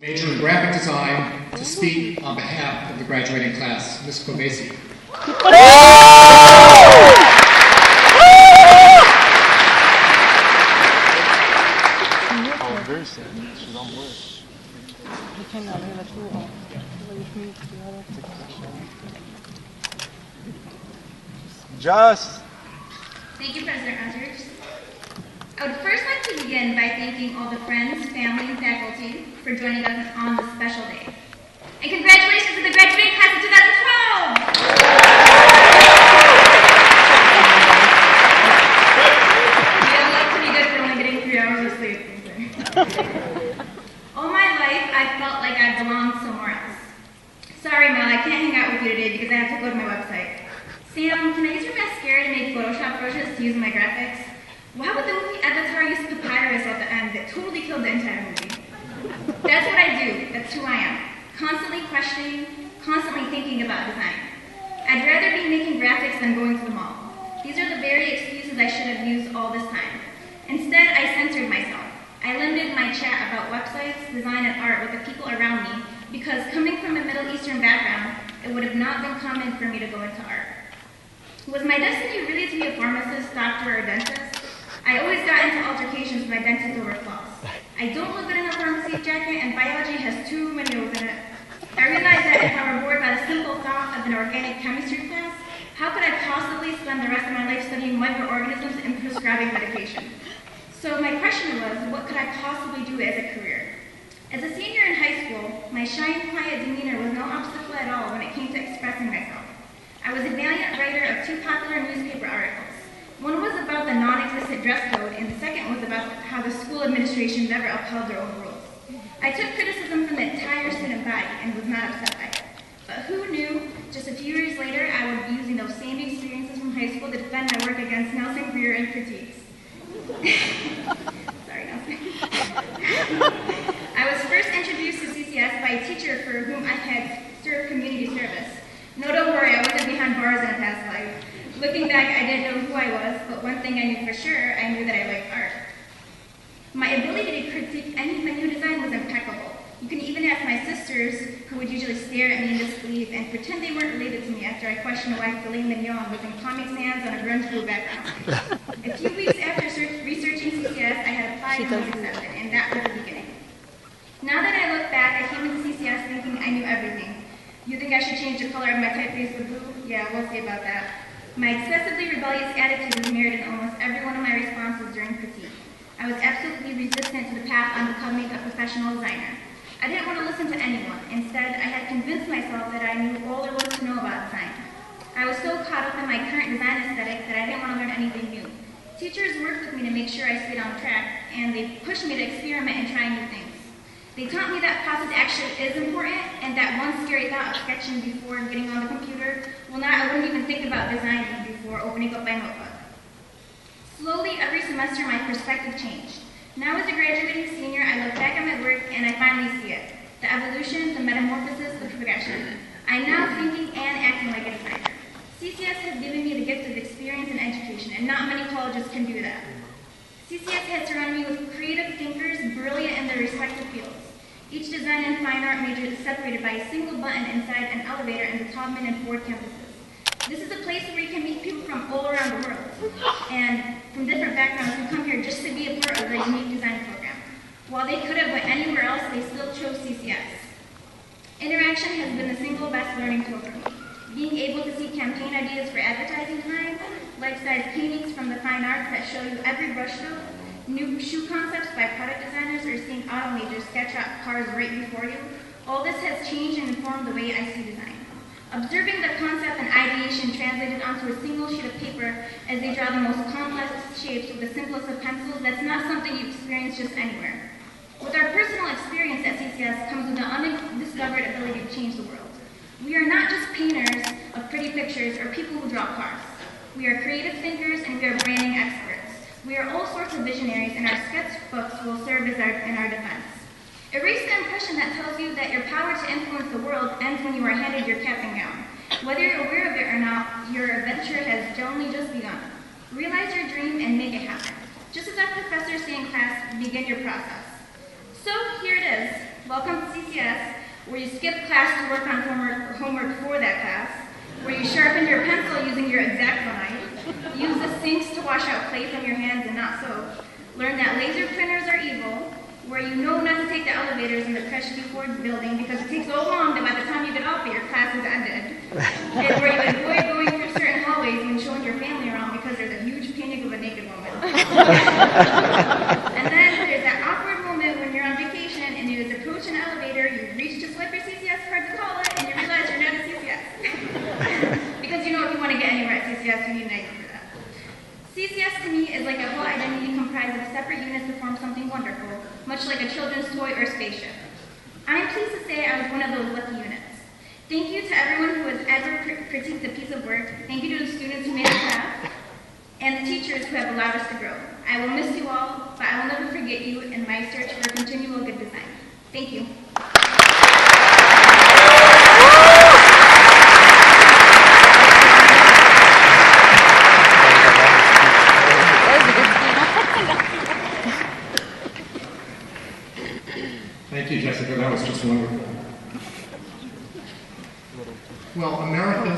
Major in graphic design, to speak on behalf of the graduating class, Ms. Kovesi. Oh, very sad. She's on board. Just. Thank you, President Rogers. I would first like to begin by thanking all the friends, family, and faculty for joining us on this special day. And congratulations to the graduating class of 2012! We all like to be good for only getting 3 hours of sleep. All my life, I felt like I belonged somewhere else. Sorry, Mel, I can't hang out with you today because I have to go to my website. Sam, can I use your mascara to make Photoshop brushes to use in my graphics? Why would the movie Avatar use papyrus at the end that totally killed the entire movie? That's what I do. That's who I am. Constantly questioning, constantly thinking about design. I'd rather be making graphics than going to the mall. These are the very excuses I should have used all this time. Instead, I censored myself. I limited my chat about websites, design, and art with the people around me because coming from a Middle Eastern background, it would have not been common for me to go into art. Was my destiny really to be a pharmacist, doctor, or dentist? I always got into altercations with my dentist over floss. I don't look good in a pharmacy jacket, and biology has too many O's in it. I realized that if I were bored by the simple thought of an organic chemistry class, how could I possibly spend the rest of my life studying microorganisms and prescribing medication? So my question was, what could I possibly do as a career? As a senior in high school, my shy and quiet demeanor was no obstacle at all when it came to expressing myself. I was a valiant writer of 2 popular newspaper articles. One was about the non-existent dress code, and the second was about how the school administration never upheld their own rules. I took criticism from the entire student body and was not upset by it. But who knew, just a few years later, I would be using those same experiences from high school to defend my work against Nelson Greer and critiques. Sorry, Nelson. I was first introduced to CCS by a teacher for whom I had served community service. No, don't worry, I wasn't behind bars in a past life. Looking back, I didn't know who I was, but one thing I knew for sure, I knew that I liked art. My ability to critique any menu design was impeccable. You can even ask my sisters, who would usually stare at me in disbelief and pretend they weren't related to me after I questioned why filet mignon was in Comic Sans on a grunge blue background. A few weeks after researching CCS, I had applied and was accepted, and that was the beginning. Now that I look back, I came into CCS thinking I knew everything. You think I should change the color of my typeface to blue? Yeah, we'll see about that. My excessively rebellious attitude was mirrored in almost every one of my responses during critique. I was absolutely resistant to the path on becoming a professional designer. I didn't want to listen to anyone. Instead, I had convinced myself that I knew all there was to know about design. I was so caught up in my current design aesthetic that I didn't want to learn anything new. Teachers worked with me to make sure I stayed on track, and they pushed me to experiment and try new things. They taught me that process actually is important, and that one scary thought of sketching before getting on the computer, I wouldn't even think about designing before opening up my notebook. Slowly, every semester, my perspective changed. Now as a graduating senior, I look back at my work and I finally see it. The evolution, the metamorphosis, the progression. I'm now thinking and acting like a designer. CCS has given me the gift of experience and education, and not many colleges can do that. CCS has surrounded me with creative thinkers, brilliant in their respective fields. Each design and fine art major is separated by a single button inside an elevator in the Taubman and Ford campuses. This is a place where you can meet people from all around the world, and from different backgrounds who come here just to be a part of the unique design program. While they could have went anywhere else, they still chose CCS. Interaction has been the single best learning tool for me. Being able to see campaign ideas for advertising design, life-size paintings from the fine arts that show you every brushstroke, new shoe concepts by product designers, or seeing auto majors sketch out cars right before you, all this has changed and informed the way I see design. Observing the concept and ideation translated onto a single sheet of paper as they draw the most complex shapes with the simplest of pencils, that's not something you experience just anywhere. With our personal experience at CCS comes with the undiscovered ability to change the world. We are not just painters of pretty pictures or people who draw cars. We are creative thinkers and we are branding experts. We are all sorts of visionaries, and our sketchbooks will serve as in our defense. Erase the impression that tells you that your power to influence the world ends when you are handed your cap and gown. Whether you're aware of it or not, your adventure has only just begun. Realize your dream and make it happen. Just as our professors say in class, begin your process. So here it is. Welcome to CCS, where you skip class to work on homework for that class, where you sharpen your pencil using your X-Acto knife, use the sinks to wash out clay from your hands and not soap, learn that laser printers are evil, where you know not to take the elevators in the Kresge Ford building because it takes so long that by the time you get off it, your class is ended, and where you avoid going through certain hallways when showing your family around because there's a huge painting of a naked woman. And then there's that awkward moment when you're on vacation and you just approach an elevator, you reach to swipe your CCS card to call it, and you realize you're not a CCS. Because you know if you want to get anywhere at CCS, you need an ID for that. CCS to me is like a whole identity comprised of separate units to form something wonderful, much like a children's toy or spaceship. I am pleased to say I was one of those lucky units. Thank you to everyone who has ever critiqued a piece of work. Thank you to the students who made it happen, and the teachers who have allowed us to grow. I will miss you all, but I will never forget you in my search for continual good design. Thank you. Thank you, Jessica. That was just wonderful. Well, America.